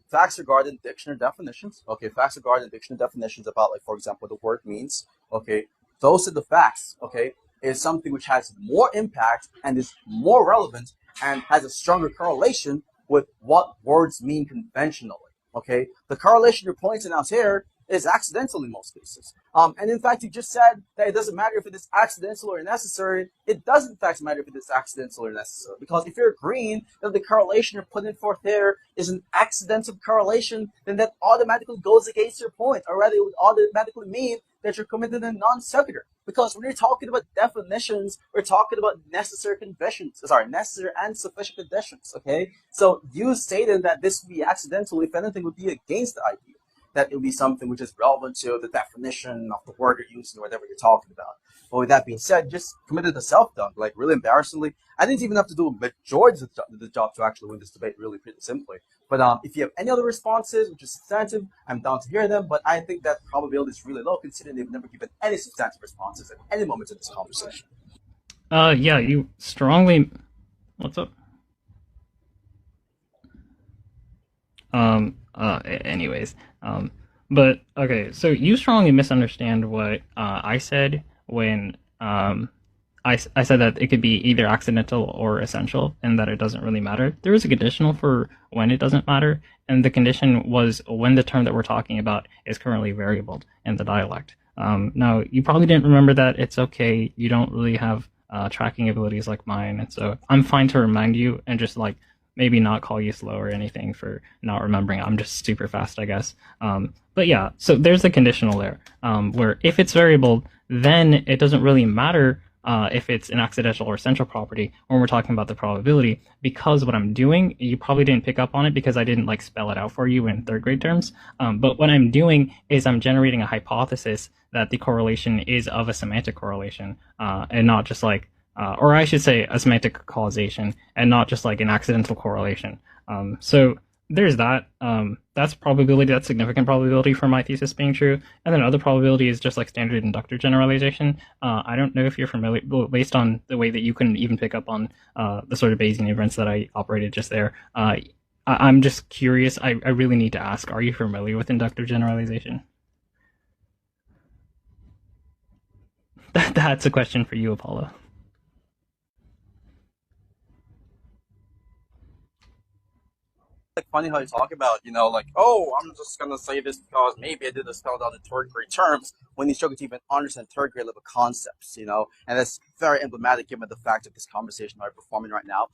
Facts regarding dictionary definitions, okay? Facts regarding dictionary definitions about, like, for example, what the word means, okay? Those are the facts, okay? Is something which has more impact and is more relevant and has a stronger correlation with what words mean conventionally, okay? The correlation you're pointing out here is accidental in most cases. And in fact, you just said that it doesn't matter if it is accidental or necessary. It does in fact matter if it is accidental or necessary. Because if you're agreeing that the correlation you're putting forth here is an accidental correlation, then that automatically goes against your point. Or rather, it would automatically mean that you're committing a non sequitur. Because when you're talking about definitions, we're talking about necessary and sufficient conditions, okay? So you stated that this would be accidental, if anything, would be against the idea that it would be something which is relevant to the definition of the word you're using or whatever you're talking about. But with that being said, just committed a self-dunk, like really embarrassingly. I didn't even have to do a majority of the job to actually win this debate, really pretty simply. But if you have any other responses, which is substantive, I'm down to hear them. But I think that probability is really low, considering they've never given any substantive responses at any moment in this conversation. Yeah, you strongly... What's up? Anyways, but okay, so you strongly misunderstand what I said when I said that it could be either accidental or essential, and that it doesn't really matter. There is a conditional for when it doesn't matter, and the condition was when the term that we're talking about is currently variable in the dialect. Now, you probably didn't remember that. It's okay. You don't really have tracking abilities like mine, and so I'm fine to remind you and just like maybe not call you slow or anything for not remembering. I'm just super fast, I guess. But yeah, so there's the conditional there, where if it's variable, then it doesn't really matter if it's an accidental or essential property when we're talking about the probability, because what I'm doing, you probably didn't pick up on it because I didn't like spell it out for you in third grade terms. But what I'm doing is I'm generating a hypothesis that the correlation is of a semantic correlation, and not just like, or I should say a semantic causation, and not just like an accidental correlation. So there's that. That's probability. That's significant probability for my thesis being true. And then other probability is just like standard inductor generalization. I don't know if you're familiar, based on the way that you couldn't even pick up on the sort of Bayesian inference that I operated just there. I'm just curious. I really need to ask: are you familiar with inductor generalization? That's a question for you, Apollo. Like funny how you talk about, like, oh, I'm just gonna say this because maybe I did this spelled out in third grade terms when you struggle to even understand third grade level concepts, and that's very emblematic given the fact of this conversation that we're performing right now.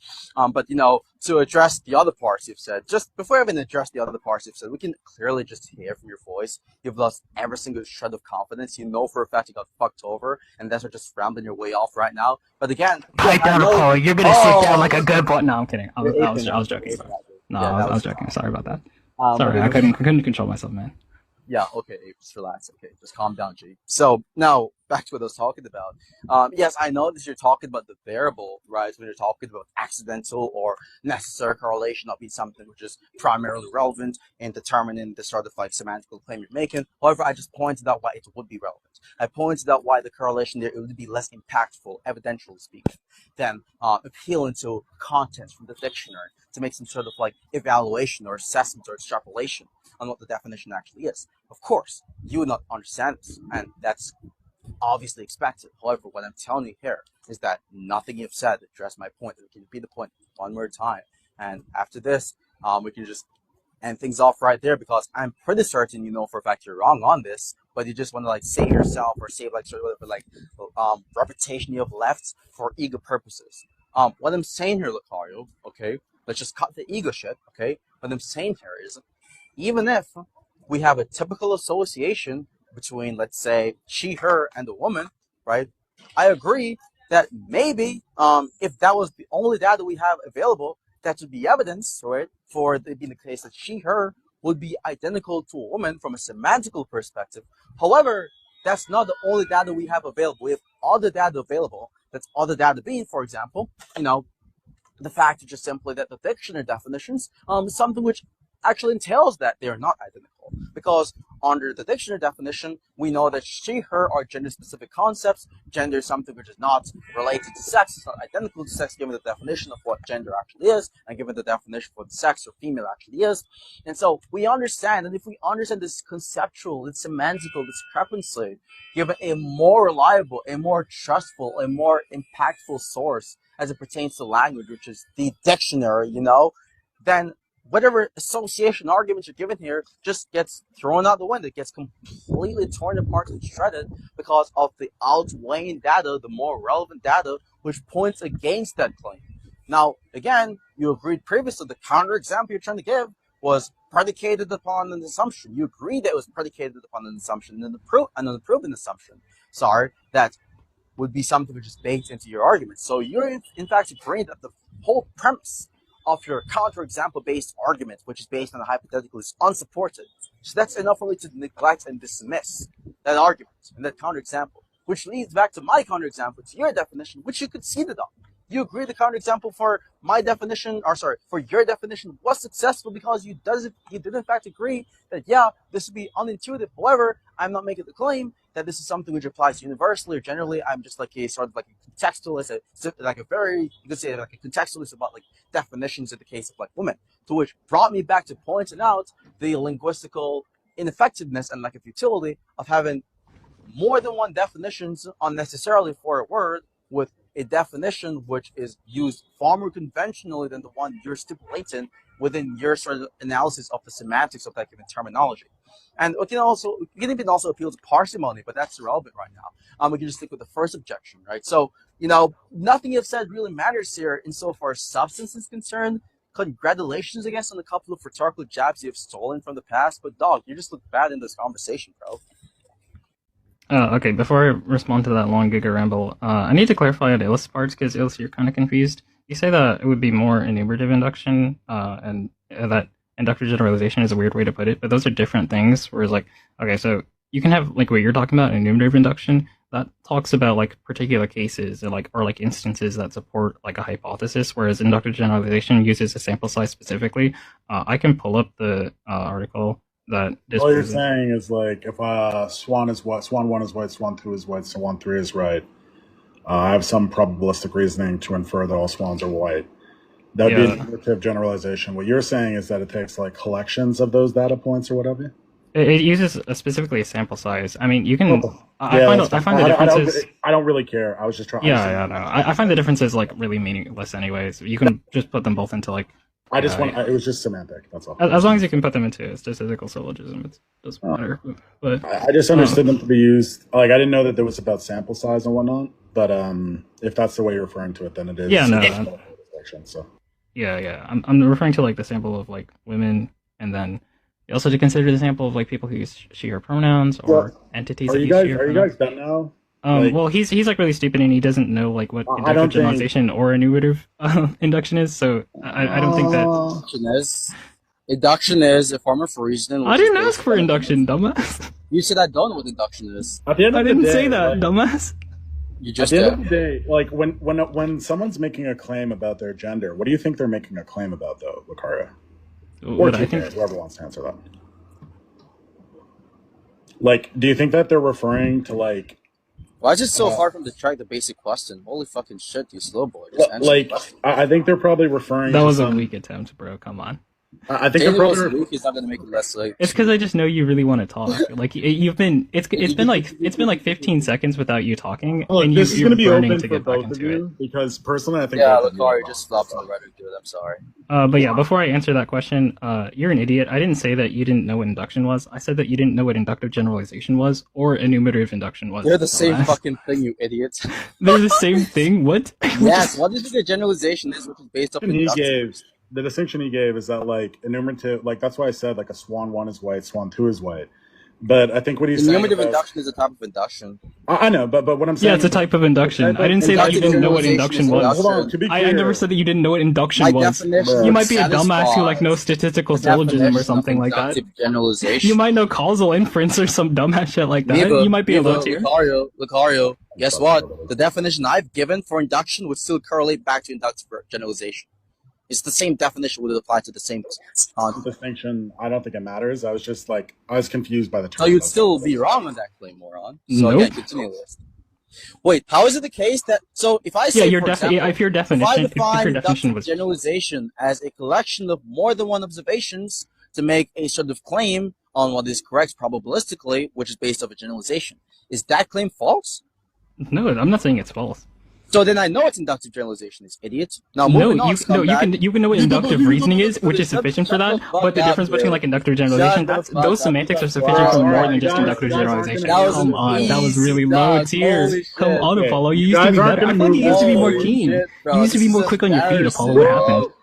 But to address the other parts you've said, just before I even address the other parts you've said, we can clearly just hear from your voice you've lost every single shred of confidence. You know for a fact you got fucked over, and that's what just rambling your way off right now. But again, Pipe down, Apollo. You're gonna sit down like a good boy. No, I'm kidding. I was joking. No, Yeah, I was joking. Sorry about that. but Sorry, I couldn't control myself, man. Yeah, okay, just relax. Okay, just calm down, G. So now back to what I was talking about. Yes, I know that you're talking about the variable, right? When you're talking about accidental or necessary correlation not being something which is primarily relevant in determining the sort of like semantical claim you're making. However, I just pointed out why it would be relevant. I pointed out why the correlation there it would be less impactful, evidentially speaking, than appealing to content from the dictionary to make some sort of like evaluation or assessment or extrapolation on what the definition actually is. Of course, you would not understand this, and that's obviously expected. However, what I'm telling you here is that nothing you've said addressed my point. We can repeat the point one more time, and after this, we can just end things off right there because I'm pretty certain you know for a fact you're wrong on this, but you just want to like save yourself or save like sort of whatever like reputation you have left for ego purposes. What I'm saying here, Lucario, okay, let's just cut the ego shit, okay. What I'm saying here is even if we have a typical association between, let's say, she, her, and the woman, right? I agree that maybe if that was the only data we have available, that would be evidence, right, for it being the case that she, her would be identical to a woman from a semantical perspective. However, that's not the only data we have available. We have other data available. That's other data being, for example, the fact is just simply that the dictionary definitions is something which actually entails that they are not identical. Because under the dictionary definition, we know that she, her are gender-specific concepts. Gender is something which is not related to sex. It's not identical to sex given the definition of what gender actually is and given the definition of what sex or female actually is. And so we understand, and if we understand this conceptual, this semantical discrepancy, given a more reliable, a more trustful, a more impactful source as it pertains to language, which is the dictionary, then whatever association arguments you're given here just gets thrown out the window. It gets completely torn apart and shredded because of the outweighing data, the more relevant data, which points against that claim. Now, again, you agreed previously the counterexample you're trying to give was predicated upon an assumption. You agreed that it was predicated upon an assumption and an unproven assumption. Sorry, that would be something which is baked into your argument. So you're in fact agreeing that the whole premise of your counterexample-based argument, which is based on a hypothetical, is unsupported. So that's enough for me to neglect and dismiss that argument and that counterexample, which leads back to my counterexample, to your definition, which you conceded on. You agree the counterexample for my definition, for your definition was successful because you did in fact agree that, yeah, this would be unintuitive. However, I'm not making the claim that this is something which applies universally or generally. I'm just like a sort of like a contextualist, you could say like a contextualist about like definitions in the case of like women, to which brought me back to pointing out the linguistical ineffectiveness and like a futility of having more than one definitions unnecessarily for a word with a definition which is used far more conventionally than the one you're stipulating within your sort of analysis of the semantics of that given terminology. And we can even also appeal to parsimony, but that's irrelevant right now. We can just stick with the first objection, right? So, nothing you've said really matters here insofar as substance is concerned. Congratulations, I guess, on a couple of rhetorical jabs you've stolen from the past, but dog, you just look bad in this conversation, bro. Okay, before I respond to that long giga ramble, I need to clarify at Illis parts, because Illis, you're kind of confused. You say that it would be more enumerative induction, and that inductor generalization is a weird way to put it, but those are different things, whereas, like, okay, so you can have, like, what you're talking about, enumerative induction, that talks about like particular cases or like instances that support like a hypothesis, whereas inductive generalization uses a sample size specifically. I can pull up the article that All you're disproves it. saying is like if swan is white, swan 1 is white, swan 2 is white, swan 3 is right. I have some probabilistic reasoning to infer that all swans are white. That would be an enumerative generalization. What you're saying is that it takes like collections of those data points or whatever. It uses specifically a sample size. I mean, you can. I Yeah, find the differences. I don't really care. I was just trying. No. I find the differences like really meaningless, anyways. You can just put them both into like. I just want. It was just semantic. That's all. As long as you can put them into a statistical syllogism, it doesn't matter. But I just understood them to be used. Like I didn't know that there was about sample size and whatnot. But if that's the way you're referring to it, then it is. Yeah, no. So. Yeah. I'm referring to like the sample of like women, and then you also to consider the sample of like people who use she/her pronouns or entities. Are you guys done now? Well, he's like really stupid and he doesn't know like what inductive generalization or enumerative induction is. So I don't think that induction is a form of reasoning. I didn't ask for induction, dumbass. You said I don't know what induction is. At the end of I the didn't day, say that, dumbass. You just at the end of the day, like when someone's making a claim about their gender, what do you think they're making a claim about, though, Lucario? Or I think whoever wants to answer that. Like, do you think that they're referring to like? Why is it so hard for them to track the basic question? Holy fucking shit, you slow boy. Like, I think they're probably referring. That was a weak attempt, bro. Come on. I think they're probably. He's not gonna make it less like. It's because I just know you really want to talk. Like you've been. It's been like 15 seconds without you talking, and this is you're going to be burning open to for get back both of into you it. because personally, I think. Yeah, Lucario just flopped on the rhetoric, dude. I'm sorry. But yeah, before I answer that question, you're an idiot. I didn't say that you didn't know what induction was. I said that you didn't know what inductive generalization was or enumerative induction was. They're the same fucking thing, you idiots. They're the same thing? What? Yes, what do you think a generalization is, which is based off induction? The distinction he gave is that like enumerative, like that's why I said like a swan 1 is white, swan 2 is white. But I think what he's saying enumerative induction is a type of induction. I know, but what I'm saying. Yeah, it's a type of induction. I didn't say that you didn't know what induction was. Hold on, to be clear, I never said that you didn't know what induction was. You might be a dumbass who like knows statistical syllogism or something like that. Generalization. You might know causal inference or some dumbass shit like that. You might be a low tier. Lucario, guess what? The definition I've given for induction would still correlate back to inductive generalization. It's the same definition would apply to the same distinction. I don't think it matters. I was just like, I was confused by the term. No, you'd still be wrong on that claim, moron. So nope. Again, continue this. Wait, how is it the case that so if I say if your definition was generalization as a collection of more than one observations to make a sort of claim on what is correct probabilistically, which is based off a generalization, is that claim false? No, I'm not saying it's false. So then I know it's inductive generalization, is idiot. Now, you can know what inductive reasoning is, which is sufficient for that. But the difference between like inductive generalization, those semantics are sufficient for more than just inductive generalization. Come on, that was really low tier. Come on, Apollo, you used to be better. I thought you used to be more keen. You used to be more quick on your feet, Apollo. What happened?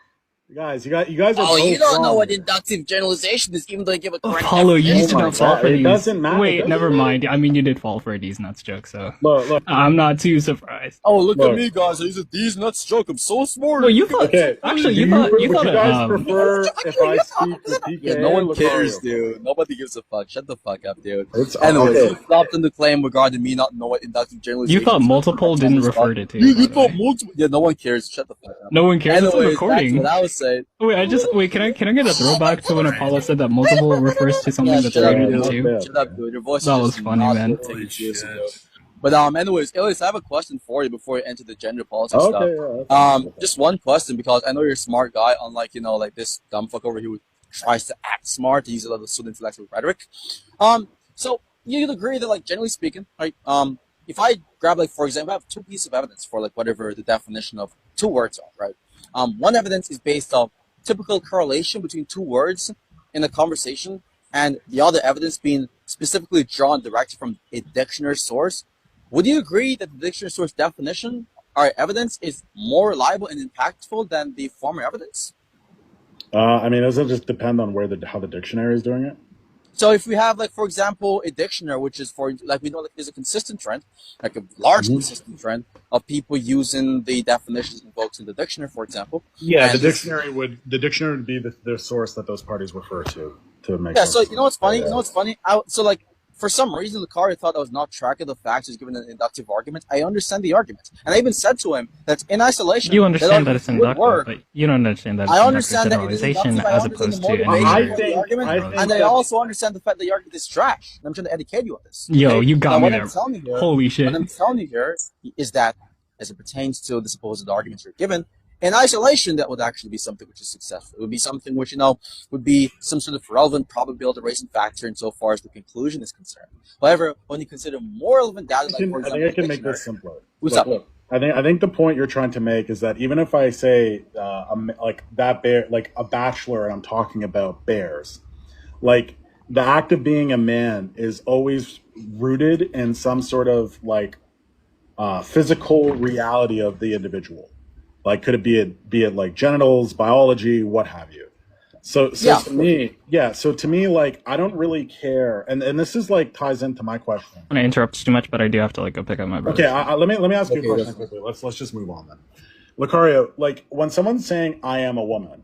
You guys are you don't know what inductive generalization is, even though you give a correct Apollo, you used to not fall for these. It doesn't matter. Wait, never mind. I mean, you did fall for a D's nuts joke, so look. I'm not too surprised. Oh, look at me, guys! I use a D's nuts joke. I'm so smart. Well, you thought actually you thought you guys prefer if I speak to PK? Yeah, no one cares, dude. Nobody gives a fuck. Shut the fuck up, dude. Anyways, you flopped in the claim regarding me not knowing what inductive generalization. You thought multiple didn't refer to. You thought multiple. Yeah, no one cares. Shut the fuck up. No one cares. Anyways, it's a recording. That's what I was saying. Wait, can I get a throwback to when Apollo said that multiple refers to something that's greater than two? Shut up, dude. Your voice that was funny, man. But anyways, Elias, I have a question for you before you enter the gender politics stuff. Just one question because I know you're a smart guy, unlike like this dumb fuck over here who tries to act smart, to use a lot of pseudo-intellectual rhetoric. So you'd agree that, like, generally speaking, right? If I grab, like, for example, I have two pieces of evidence for like whatever the definition of two words are, right? One evidence is based on typical correlation between two words in a conversation, and the other evidence being specifically drawn directly from a dictionary source. Would you agree that the dictionary source definition or evidence is more reliable and impactful than the former evidence? I mean, does it just depend on how the dictionary is doing it? So if we have, like, for example, a dictionary, which is for, like, we know like, there's a consistent trend, like a large consistent trend of people using the definitions invoked in the dictionary, for example. Yeah, the dictionary would be the source that those parties refer to make. Yeah. So you know what's funny? So like for some reason, Lucario thought I was not tracking the facts, was given an inductive argument. I understand the argument, and I even said to him that in isolation, You understand that it's would inductive, work. but you don't understand that it's I inductive understand that it is generalization inductive. I as understand the opposed to motivation I for the think- argument, I think and I that- also understand the fact that the argument is trash. And I'm trying to educate you on this. Yo, okay? you got now, me what there. I'm telling you here, Holy shit. What I'm telling you here is that, as it pertains to the supposed arguments you're given, in isolation, that would actually be something which is successful. It would be something which, would be some sort of relevant probability raising factor insofar as the conclusion is concerned. However, when you consider more relevant data, like, for example, I think I can make this simpler. What's up? Look, I think the point you're trying to make is that even if I say like that bear, like a bachelor, and I'm talking about bears, like the act of being a man is always rooted in some sort of like physical reality of the individual. Like, could it be it like genitals, biology, what have you? So Yeah. to me, like, I don't really care, and this is like ties into my question. I'm gonna interrupt too much, but I do have to like go pick up my brother. Okay, let me ask you Okay, a question that's quickly. Let's just move on then. Lucario, like when someone's saying "I am a woman,"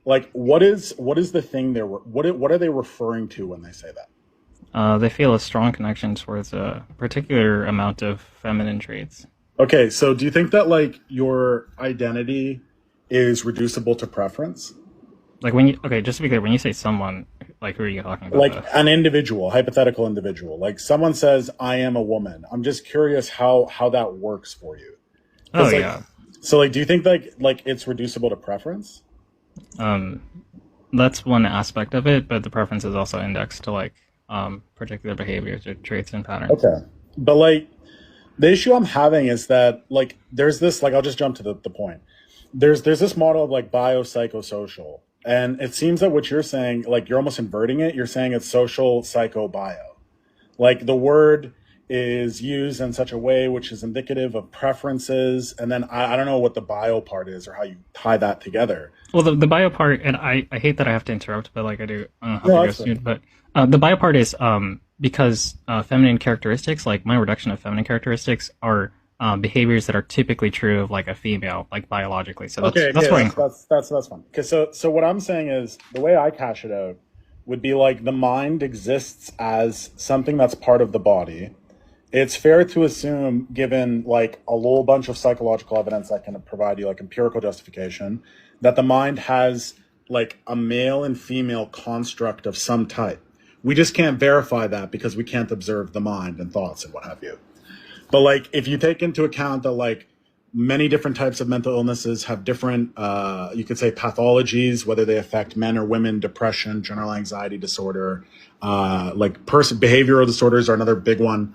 like what is the thing what are they referring to when they say that? They feel a strong connection towards a particular amount of feminine traits. Okay, so do you think that like your identity is reducible to preference? Like just to be clear, when you say someone, like who are you talking about? Like an individual, hypothetical individual. Like someone says, "I am a woman." I'm just curious how that works for you. Oh, like, yeah. So like, do you think like it's reducible to preference? That's one aspect of it, but the preference is also indexed to like particular behaviors or traits and patterns. Okay, but like the issue I'm having is that like there's this, like, I'll just jump to the point. There's this model of like biopsychosocial, and it seems that what you're saying, like you're almost inverting it. You're saying it's social, psycho, bio. Like the word is used in such a way which is indicative of preferences, and then I don't know what the bio part is or how you tie that together. Well, the bio part, and I hate that I have to interrupt, but like I do, I don't know how No, to go that's soon. But the bio part is because feminine characteristics, like my reduction of feminine characteristics, are behaviors that are typically true of like a female, like biologically. So that's fine. That's fine. Okay, so what I'm saying is the way I cash it out would be like the mind exists as something that's part of the body. It's fair to assume, given like a whole bunch of psychological evidence that can provide you like empirical justification, that the mind has like a male and female construct of some type. We just can't verify that because we can't observe the mind and thoughts and what have you. But like, if you take into account that like many different types of mental illnesses have different, you could say pathologies, whether they affect men or women, depression, general anxiety disorder, like behavioral disorders are another big one.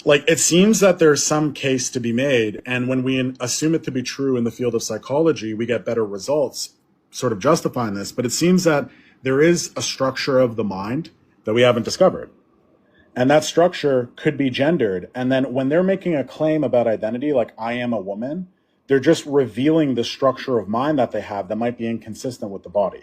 Like it seems that there's some case to be made, and when we assume it to be true in the field of psychology, we get better results sort of justifying this. But it seems that there is a structure of the mind that we haven't discovered, and that structure could be gendered. And then when they're making a claim about identity, like "I am a woman," they're just revealing the structure of mind that they have that might be inconsistent with the body.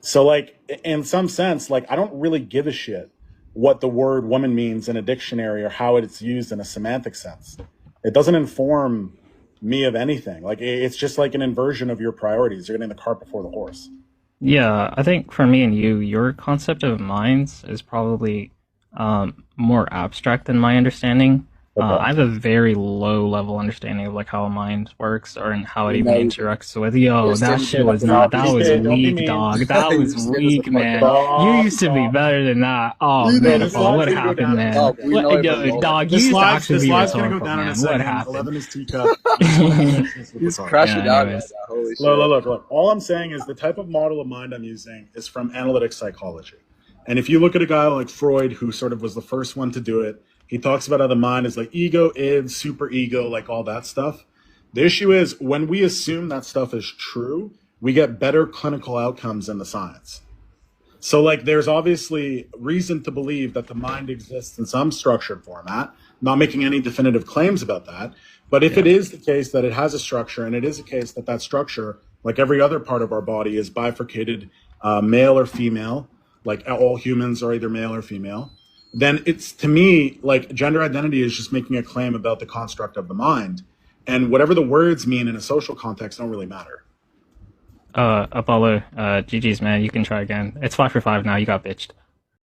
So like in some sense, like I don't really give a shit what the word woman means in a dictionary or how it's used in a semantic sense. It doesn't inform me of anything. Like it's just like an inversion of your priorities. You're getting the cart before the horse. Yeah, I think for me and you, your concept of minds is probably more abstract than my understanding. I have a very low level understanding of like how a mind works or and how it even interacts with. Yo, that shit was not. That was weak, dog. That was weak, man. You used to be better than that. Oh man, what happened, man? Yo, dog, you used to actually be rhetorical, man. What happened? He's crashing out. Holy shit. Look. All I'm saying is the type of model of mind I'm using is from analytic psychology. And if you look at a guy like Freud, who sort of was the first one to do it, he talks about how the mind is like ego, id, super ego, like all that stuff. The issue is when we assume that stuff is true, we get better clinical outcomes in the science. So like there's obviously reason to believe that the mind exists in some structured format, not making any definitive claims about that. But if it is the case that it has a structure, and it is a case that that structure, like every other part of our body, is bifurcated male or female, like all humans are either male or female, then it's, to me, like gender identity is just making a claim about the construct of the mind. And whatever the words mean in a social context don't really matter. Apollo, GG's, man. You can try again. It's 5 for 5 now. You got bitched.